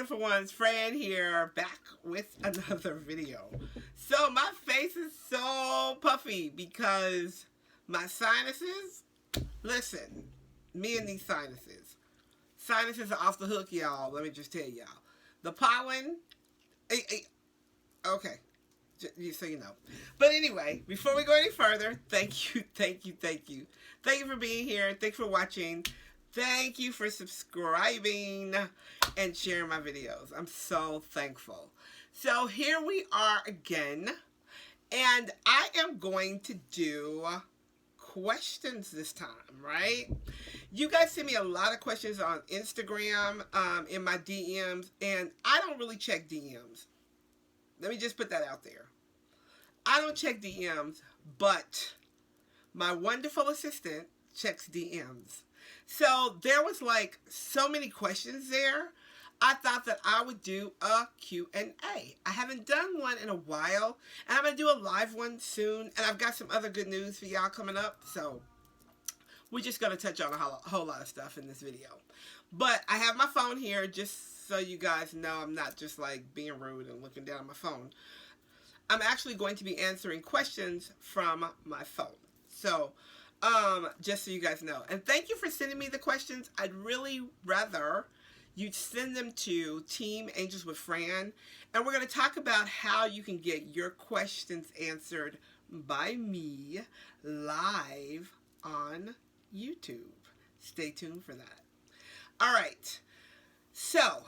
beautiful ones, Fran here, back with another video. So my face is so puffy because my sinuses, listen, me and these sinuses. Sinuses are off the hook, y'all. Let me just tell y'all. The pollen, okay, so you know. But anyway, before we go any further, thank you for being here. Thanks for watching. Thank you for subscribing and sharing my videos. I'm so thankful. So here we are again, and I am going to do questions this time, right? You guys send me a lot of questions on Instagram, in my DMs, and I don't really check DMs. Let me just put that out there. I don't check DMs, but my wonderful assistant checks DMs. So there was like so many questions there. I thought that I would do a Q&A. I haven't done one in a while, and I'm going to do a live one soon, and I've got some other good news for y'all coming up, so we're just going to touch on a whole lot of stuff in this video. But I have my phone here just so you guys know I'm not just like being rude and looking down at my phone. I'm actually going to be answering questions from my phone. So, just so you guys know. And thank you for sending me the questions. I'd really rather you send them to Team Angels with Fran. And we're going to talk about how you can get your questions answered by me live on YouTube. Stay tuned for that. All right. So,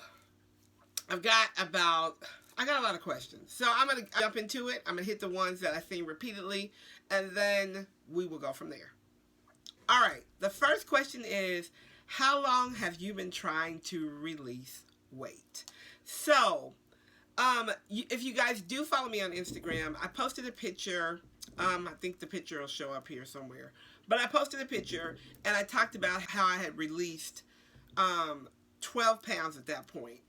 I got a lot of questions. So I'm going to jump into it. I'm going to hit the ones that I've seen repeatedly, and then we will go from there. All right. The first question is, how long have you been trying to release weight? So, if you guys do follow me on Instagram, I posted a picture. I think the picture will show up here somewhere. But I posted a picture, and I talked about how I had released 12 pounds at that point.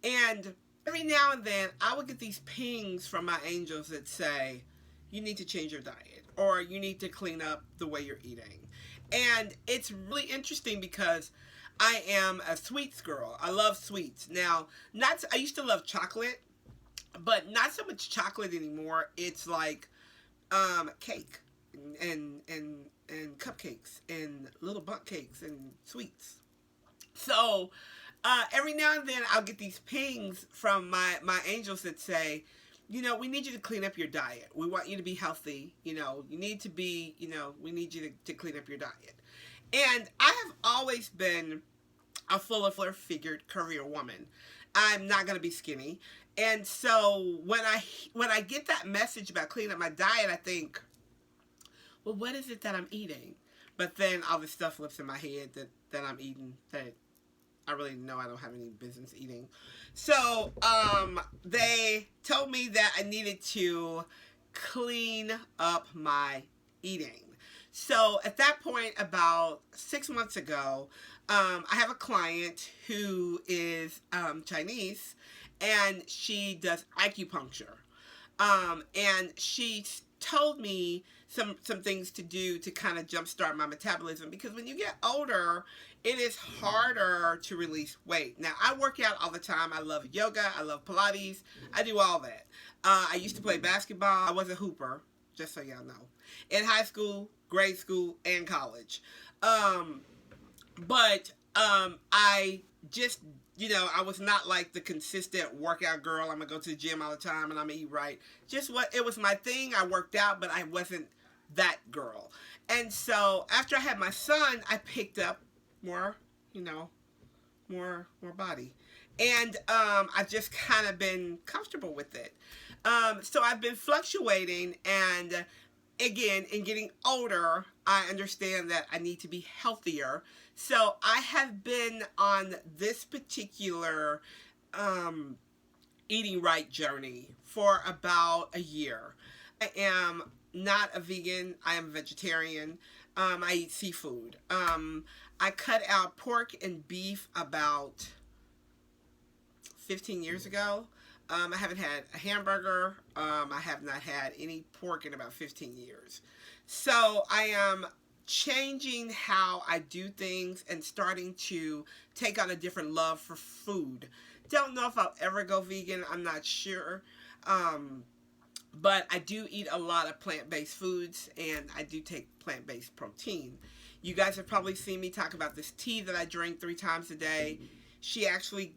And every now and then, I would get these pings from my angels that say, you need to change your diet, or you need to clean up the way you're eating. And it's really interesting because I am a sweets girl. I love sweets. Now, I used to love chocolate, but not so much chocolate anymore. It's like cake and cupcakes and little bundt cakes and sweets. So, every now and then I'll get these pings from my angels that say, you know, we need you to clean up your diet. We want you to be healthy. You know, you need to be, you know, we need you to clean up your diet. And I have always been a fuller-figured, curvier woman. I'm not going to be skinny. And so when I get that message about cleaning up my diet, I think, well, what is it that I'm eating? But then all this stuff flips in my head that I'm eating that I really know I don't have any business eating. So, they told me that I needed to clean up my eating. So, at that point, about 6 months ago, I have a client who is Chinese, and she does acupuncture. And she told me some things to do to kind of jumpstart my metabolism, because when you get older, it is harder to release weight. Now, I work out all the time. I love yoga. I love Pilates. I do all that. I used to play basketball. I was a hooper, just so y'all know, in high school, grade school, and college. But I just, you know, I was not like the consistent workout girl. I'm going to go to the gym all the time and I'm going to eat right. It was my thing. I worked out, but I wasn't that girl. And so after I had my son, I picked up more, you know, more body. And I've just kind of been comfortable with it. So I've been fluctuating, and again, in getting older, I understand that I need to be healthier. So I have been on this particular eating right journey for about a year. I am not a vegan. I am a vegetarian. I eat seafood. I cut out pork and beef about 15 years ago. I haven't had a hamburger. I have not had any pork in about 15 years. So I am changing how I do things and starting to take on a different love for food don't know if I'll ever go vegan. I'm not sure. But I do eat a lot of plant-based foods, and I do take plant-based protein. You guys have probably seen me talk about this tea that I drink 3 times a day. She actually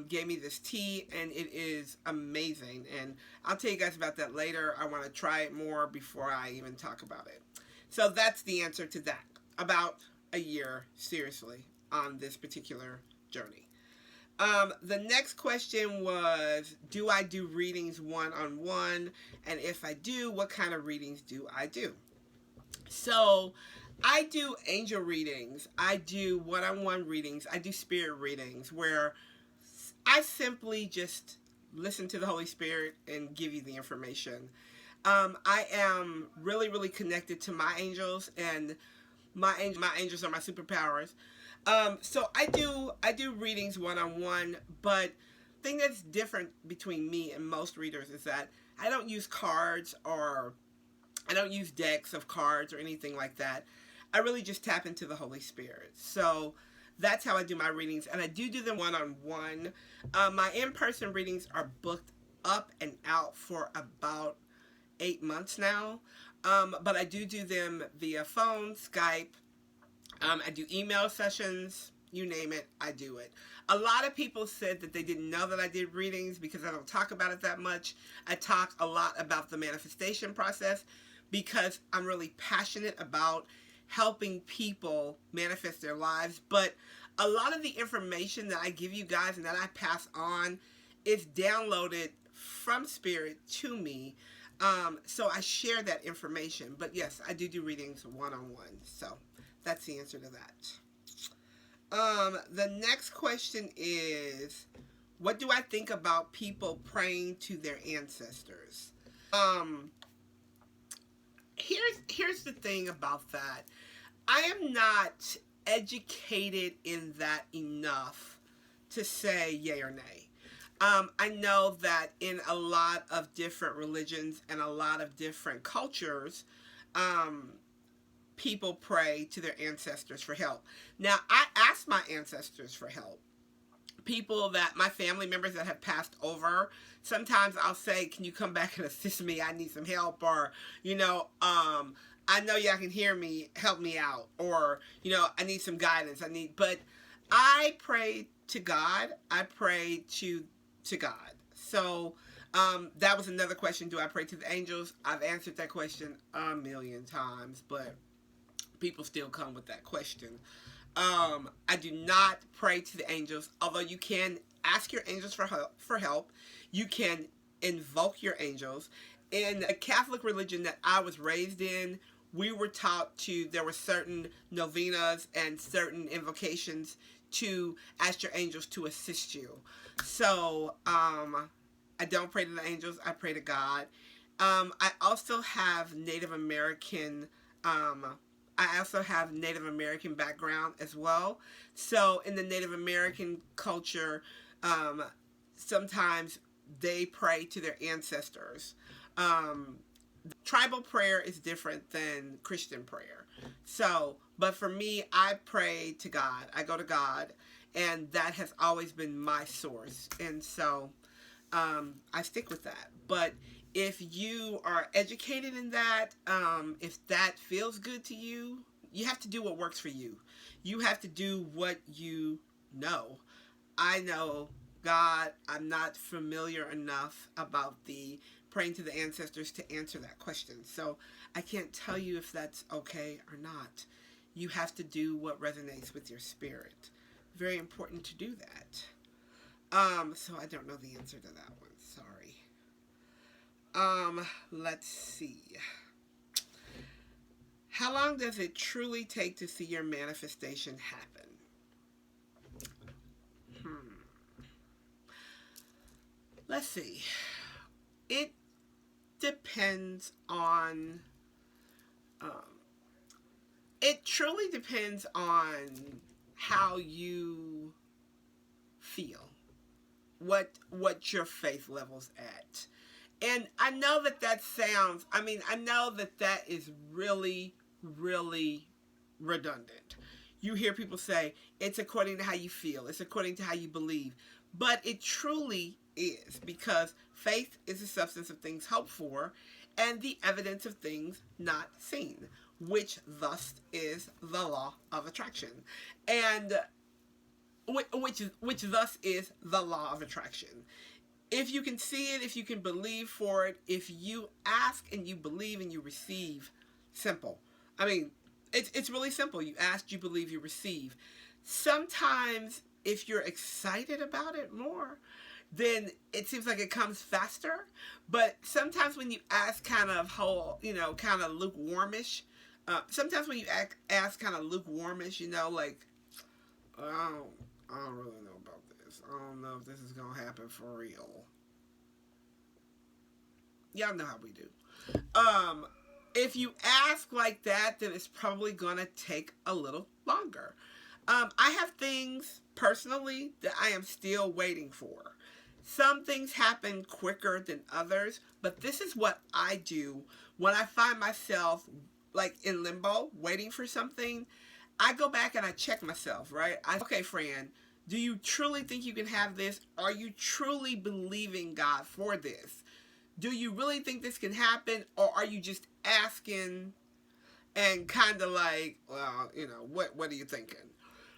gave me this tea, and it is amazing. And I'll tell you guys about that later. I want to try it more before I even talk about it. So that's the answer to that. About a year, seriously, on this particular journey. The next question was, do I do readings one-on-one? And if I do, what kind of readings do I do? So, I do angel readings. I do one-on-one readings. I do spirit readings where I simply just listen to the Holy Spirit and give you the information. I am really, really connected to my angels, and my angels are my superpowers. So I do readings one-on-one, but the thing that's different between me and most readers is that I don't use cards, or I don't use decks of cards or anything like that. I really just tap into the Holy Spirit. So that's how I do my readings, and I do them one-on-one. My in-person readings are booked up and out for about 8 months now, but I do them via phone, Skype. I do email sessions, you name it, I do it. A lot of people said that they didn't know that I did readings because I don't talk about it that much. I talk a lot about the manifestation process because I'm really passionate about helping people manifest their lives. But a lot of the information that I give you guys and that I pass on is downloaded from Spirit to me. So I share that information. But yes, I do readings one-on-one. So that's the answer to that. The next question is, what do I think about people praying to their ancestors? Here's the thing about that. I am not educated in that enough to say yay or nay. I know that in a lot of different religions and a lot of different cultures, people pray to their ancestors for help. Now, I ask my ancestors for help. People that, my family members that have passed over, sometimes I'll say, can you come back and assist me? I need some help. Or, I know y'all can hear me, help me out. Or, I need some guidance. But I pray to God. I pray to God. So, that was another question. Do I pray to the angels? I've answered that question a million times, but people still come with that question. I do not pray to the angels, although you can ask your angels for help. You can invoke your angels. In the Catholic religion that I was raised in, we were taught there were certain novenas and certain invocations to ask your angels to assist you. So, I don't pray to the angels, I pray to God. I also have Native American background as well. So in the Native American culture, sometimes they pray to their ancestors. Tribal prayer is different than Christian prayer. So, but for me, I pray to God. I go to God, and that has always been my source. And so, I stick with that. But if you are educated in that, if that feels good to you, you have to do what works for you. You have to do what you know. I know God, I'm not familiar enough about the praying to the ancestors to answer that question. So I can't tell you if that's okay or not. You have to do what resonates with your spirit. Very important to do that. So I don't know the answer to that one. Sorry. Let's see. How long does it truly take to see your manifestation happen? Let's see. It depends on, it truly depends on how you feel, what your faith level's at. And I know that sounds, I know that is really, really redundant. you hear people say, it's according to how you feel, it's according to how you believe. But it truly is, because faith is the substance of things hoped for and the evidence of things not seen, which thus is the law of attraction. And which thus is the law of attraction. If you can see it, if you can believe for it, if you ask and you believe and you receive, simple. I mean, it's really simple. You ask, you believe, you receive. Sometimes if you're excited about it more, then it seems like it comes faster. But sometimes when you ask kind of kind of lukewarmish, sometimes when you ask kind of lukewarmish, like, I don't really know about this. I don't know if this is going to happen for real. Y'all know how we do. If you ask like that, then it's probably going to take a little longer. I have things personally that I am still waiting for. Some things happen quicker than others, but this is what I do when I find myself like in limbo, waiting for something. I go back and I check myself, right? Okay, Fran, do you truly think you can have this? Are you truly believing God for this? Do you really think this can happen? Or are you just asking and kind of like, well, what are you thinking?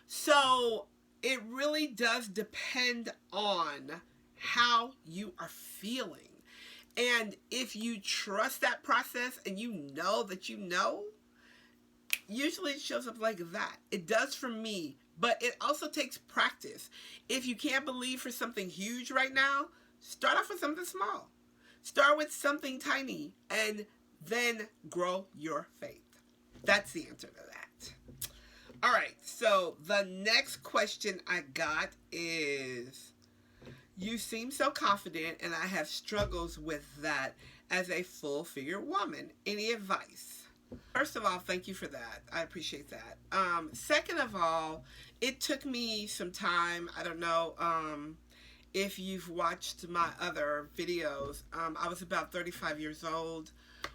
So it really does depend on how you are feeling. And if you trust that process and you know that usually it shows up like that. It does for me, but it also takes practice. If you can't believe for something huge right now, start off with something small. Start with something tiny and then grow your faith. That's the answer to that. All right, so the next question I got is, you seem so confident and I have struggles with that as a full-figure woman. Any advice? First of all, thank you for that. I appreciate that. Second of all, it took me some time. I don't know if you've watched my other videos. I was about 35 years old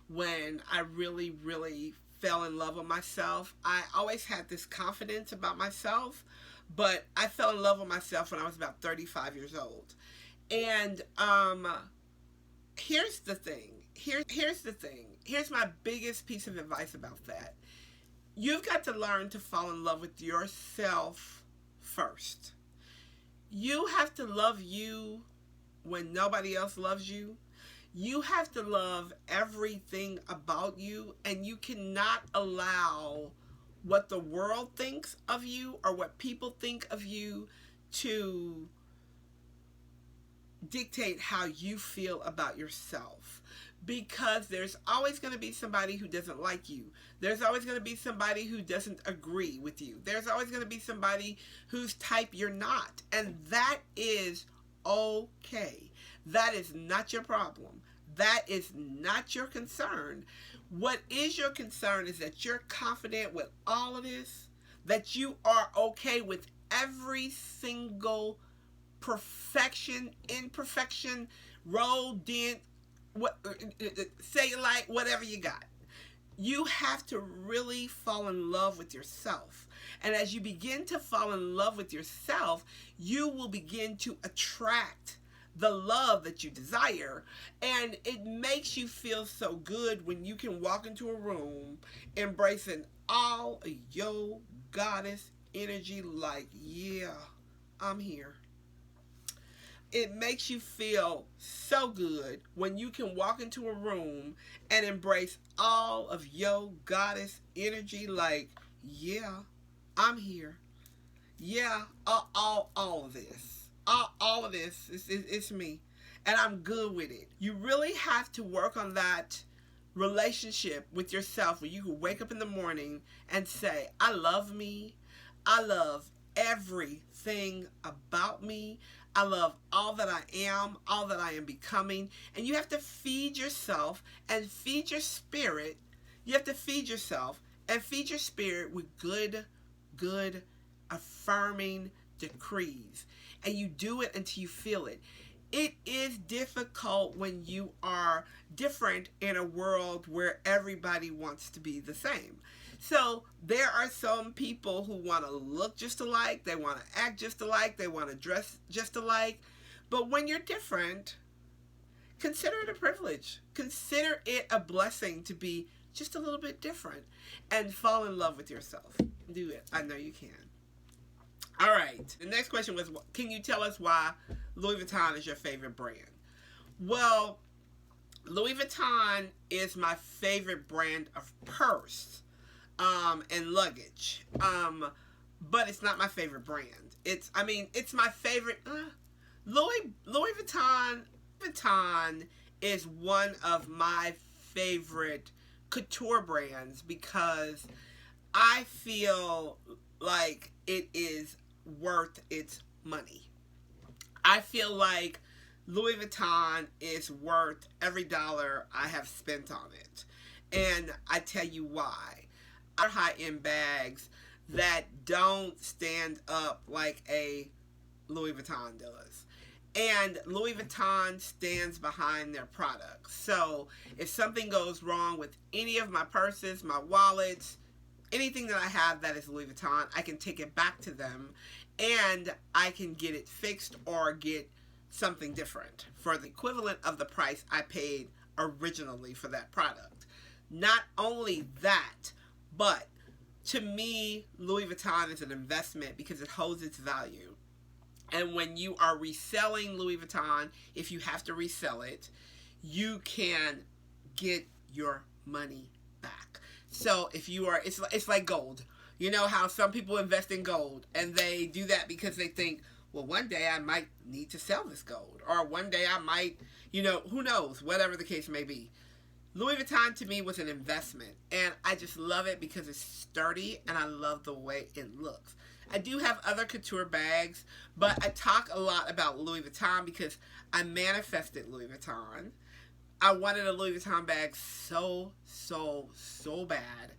when I really, really fell in love with myself. I always had this confidence about myself, but I fell in love with myself when I was about 35 years old. And here's the thing. Here's the thing. Here's my biggest piece of advice about that. You've got to learn to fall in love with yourself first. You have to love you when nobody else loves you. You have to love everything about you, and you cannot allow what the world thinks of you or what people think of you to dictate how you feel about yourself. Because there's always going to be somebody who doesn't like you. There's always going to be somebody who doesn't agree with you. There's always going to be somebody whose type you're not. And that is okay. That is not your problem. That is not your concern. What is your concern is that you're confident with all of this, that you are okay with every single imperfection, roll, dent, cellulite, whatever you got. You have to really fall in love with yourself. And as you begin to fall in love with yourself, you will begin to attract the love that you desire. And it makes you feel so good when you can walk into a room embracing all of your goddess energy like, yeah, I'm here. It makes you feel so good when you can walk into a room and embrace all of your goddess energy like, yeah, I'm here. Yeah, all of this. All of this, it's me. And I'm good with it. You really have to work on that relationship with yourself where you can wake up in the morning and say, I love me. I love everything about me. I love all that I am, all that I am becoming. And you have to feed yourself and feed your spirit. You have to feed yourself and feed your spirit with good, affirming decrees. And you do it until you feel it. It is difficult when you are different in a world where everybody wants to be the same. So there are some people who want to look just alike, they want to act just alike, they want to dress just alike. But when you're different, consider it a privilege. Consider it a blessing to be just a little bit different and fall in love with yourself. Do it. I know you can. All right. The next question was, can you tell us why Louis Vuitton is your favorite brand? Well, Louis Vuitton is my favorite brand of purse and luggage. But it's not my favorite brand. It's my favorite. Louis Vuitton is one of my favorite couture brands because I feel like it is worth its money. I feel like Louis Vuitton is worth every dollar I have spent on it. And I tell you why. Our high-end bags that don't stand up like a Louis Vuitton does. And Louis Vuitton stands behind their products. So if something goes wrong with any of my purses, my wallets, anything that I have that is Louis Vuitton, I can take it back to them and I can get it fixed or get something different for the equivalent of the price I paid originally for that product. Not only that, but to me, Louis Vuitton is an investment because it holds its value. And when you are reselling Louis Vuitton, if you have to resell it, you can get your money back. So if you are, it's like gold. You know how some people invest in gold and they do that because they think, well, one day I might need to sell this gold, or one day I might, who knows, whatever the case may be. Louis Vuitton to me was an investment, and I just love it because it's sturdy and I love the way it looks. I do have other couture bags, but I talk a lot about Louis Vuitton because I manifested Louis Vuitton. I wanted a Louis Vuitton bag so bad.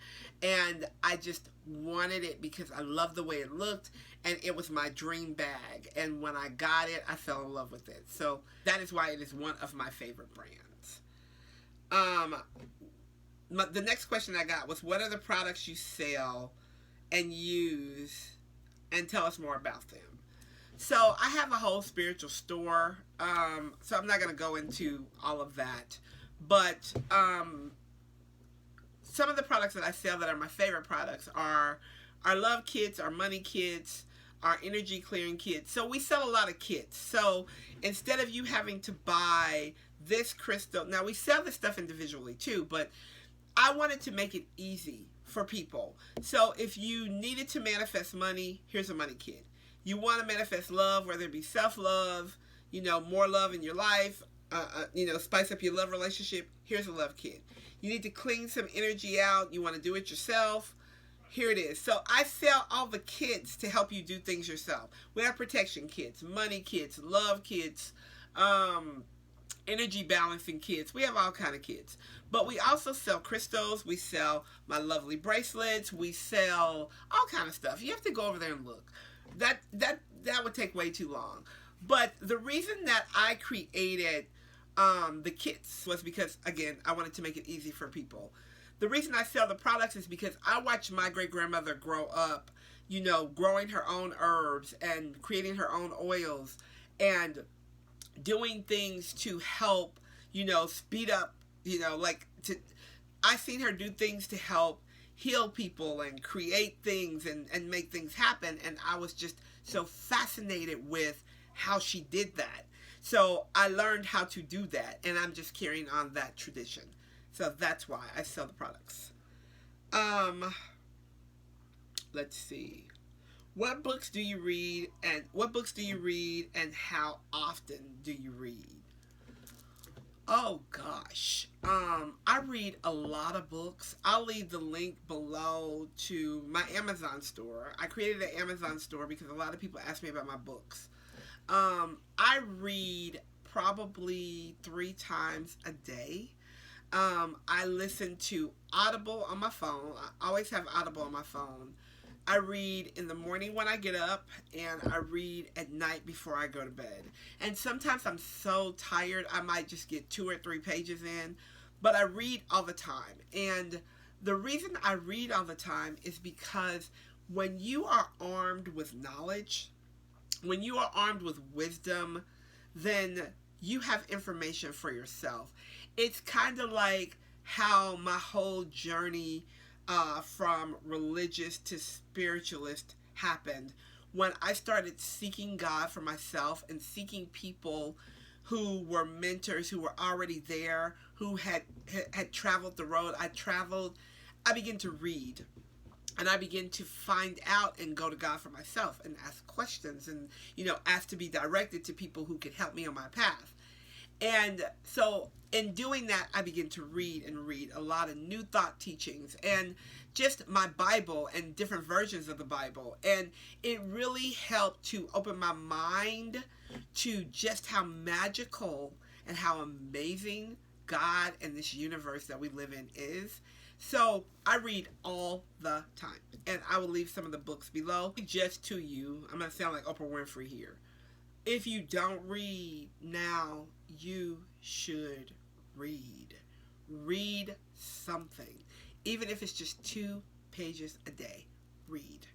And I just wanted it because I loved the way it looked, and it was my dream bag. And when I got it, I fell in love with it. So that is why it is one of my favorite brands. The next question I got was, what are the products you sell and use, and tell us more about them. So I have a whole spiritual store, so I'm not going to go into all of that, but some of the products that I sell that are my favorite products are our love kits, our money kits, our energy clearing kits. So we sell a lot of kits. So instead of you having to buy this crystal, now we sell this stuff individually too, but I wanted to make it easy for people. So if you needed to manifest money, here's a money kit. You want to manifest love, whether it be self-love, more love in your life, spice up your love relationship, here's a love kit. You need to clean some energy out, you want to do it yourself, here it is. So I sell all the kits to help you do things yourself. We have protection kits, money kits, love kits, energy balancing kits. We have all kind of kits. But we also sell crystals. We sell my lovely bracelets. We sell all kind of stuff. You have to go over there and look. That would take way too long. But the reason that I created the kits was because, again, I wanted to make it easy for people. The reason I sell the products is because I watched my great-grandmother grow up, growing her own herbs and creating her own oils and doing things to help, speed up, I seen her do things to help heal people and create things and make things happen. And I was just so fascinated with how she did that. So I learned how to do that, and I'm just carrying on that tradition. So that's why I sell the products. Let's see. What books do you read, and how often do you read? Oh gosh. I read a lot of books. I'll leave the link below to my Amazon store. I created an Amazon store because a lot of people ask me about my books. I read probably 3 times a day. I listen to Audible on my phone. I always have Audible on my phone. I read in the morning when I get up, and I read at night before I go to bed. And sometimes I'm so tired, I might just get 2 or 3 pages in, but I read all the time. And The reason I read all the time is because when you are armed with knowledge, when you are armed with wisdom, then you have information for yourself. It's kind of like how my whole journey from religious to spiritualist happened when I started seeking God for myself and seeking people who were mentors, who were already there, who had traveled the road I traveled. I began to read, and I began to find out and go to God for myself and ask questions and, ask to be directed to people who could help me on my path. And so in doing that, I began to read a lot of new thought teachings and just my Bible and different versions of the Bible. And it really helped to open my mind to just how magical and how amazing God and this universe that we live in is. So I read all the time, and I will leave some of the books below. Just to you, I'm going to sound like Oprah Winfrey here. If you don't read now, you should read. Read something. Even if it's just 2 pages a day. Read.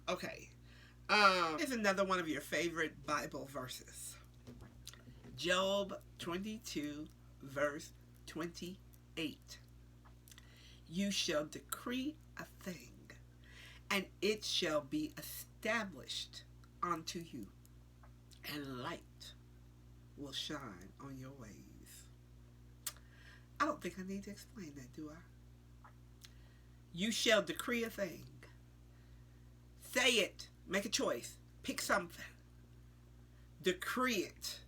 Okay. Here's another one of your favorite Bible verses. Job 22, verse 28. You shall decree a thing, and it shall be established unto you, and light will shine on your ways. I don't think I need to explain that, do I? You shall decree a thing. Say it. Make a choice. Pick something. Decree it.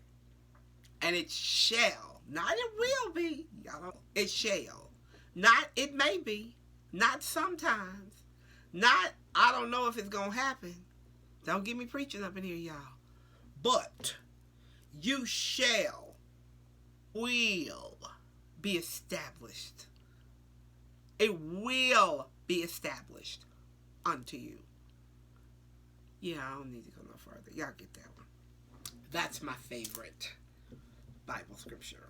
And it shall. Not it will be. Y'all don't. It shall. Not it may be. Not sometimes. Not I don't know if it's going to happen. Don't get me preaching up in here, y'all. But you shall, will be established. It will be established unto you. Yeah, I don't need to go no further. Y'all get that one. That's my favorite Bible scripture.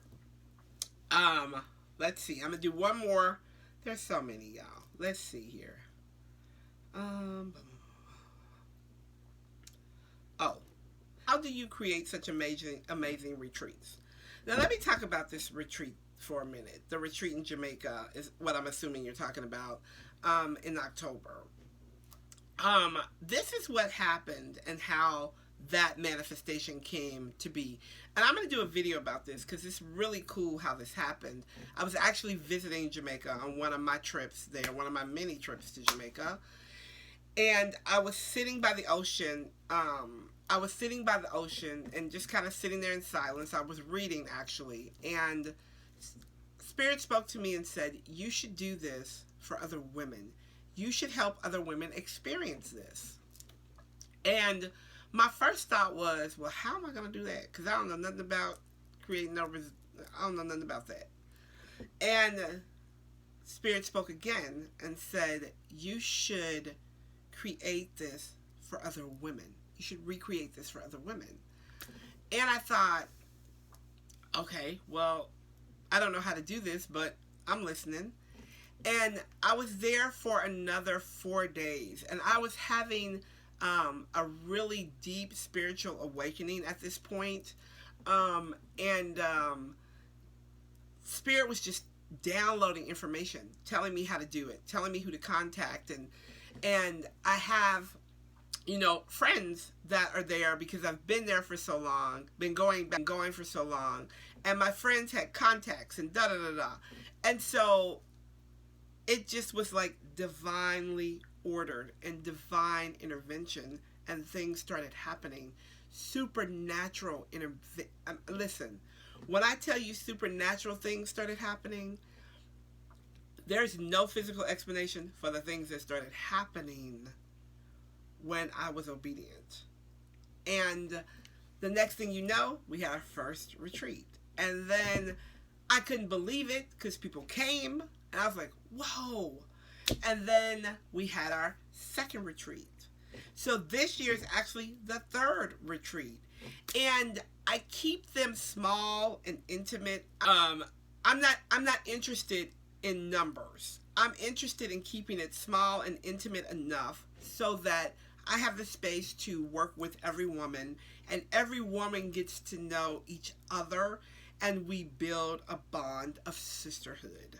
Let's see. I'm going to do one more. There's so many, y'all. Let's see here. How do you create such amazing retreats? Now, let me talk about this retreat for a minute. The retreat in Jamaica is what I'm assuming you're talking about in October. This is what happened and how that manifestation came to be. And I'm going to do a video about this because it's really cool how this happened. I was actually visiting Jamaica on one of my trips there, one of my many trips to Jamaica. And I was sitting by the ocean. And just kind of sitting there in silence. I was reading, actually. And Spirit spoke to me and said, you should do this for other women. You should help other women experience this. And my first thought was, well, how am I going to do that? Because I don't know nothing about creating I don't know nothing about that. And Spirit spoke again and said, you should create this for other women. You should recreate this for other women. And I thought, okay, well, I don't know how to do this, but I'm listening. And I was there for another 4 days. And I was having a really deep spiritual awakening at this point. Spirit was just downloading information, telling me how to do it, telling me who to contact. And I have, friends that are there because I've been there for so long, been going for so long, and my friends had contacts and da-da-da-da. And so it just was like divinely ordered and divine intervention, and things started happening. Supernatural listen, when I tell you supernatural things started happening, there's no physical explanation for the things that started happening when I was obedient. And the next thing you know, we had our first retreat. And then I couldn't believe it because people came, and I was like, whoa. And then we had our second retreat. So this year is actually the third retreat. And I keep them small and intimate. I'm not interested in numbers. I'm interested in keeping it small and intimate enough so that I have the space to work with every woman, and every woman gets to know each other, and we build a bond of sisterhood.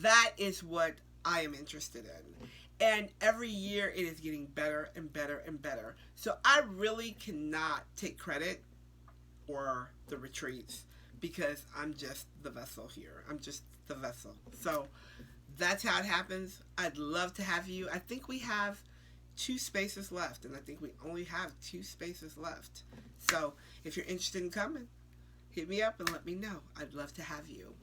That is what I am interested in. And every year it is getting better and better and better. So I really cannot take credit for the retreats because I'm just the vessel here. I'm just the vessel. So that's how it happens. I'd love to have you. I think we have 2 spaces left, and I think we only have 2 spaces left. So if you're interested in coming, hit me up and let me know. I'd love to have you.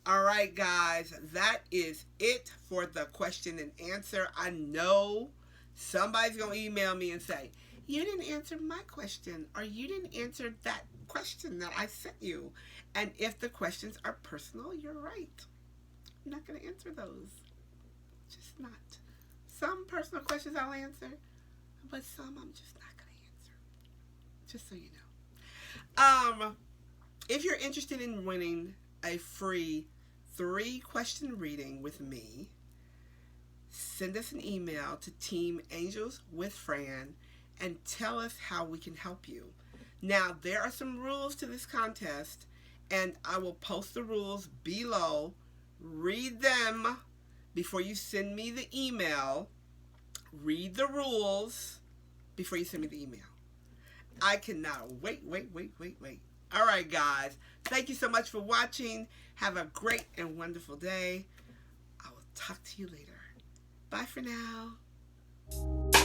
All right, guys, that is it for the question and answer. I know somebody's going to email me and say, you didn't answer my question, or you didn't answer that question that I sent you. And if the questions are personal, you're right. I'm not going to answer those. Just not. Some personal questions I'll answer, but some I'm just not going to answer. Just so you know. If you're interested in winning a free 3-question reading with me, send us an email to Team Angels with Fran and tell us how we can help you. Now, there are some rules to this contest, and I will post the rules below. Read them before you send me the email. Read the rules before you send me the email. I cannot wait. All right, guys. Thank you so much for watching. Have a great and wonderful day. I will talk to you later. Bye for now.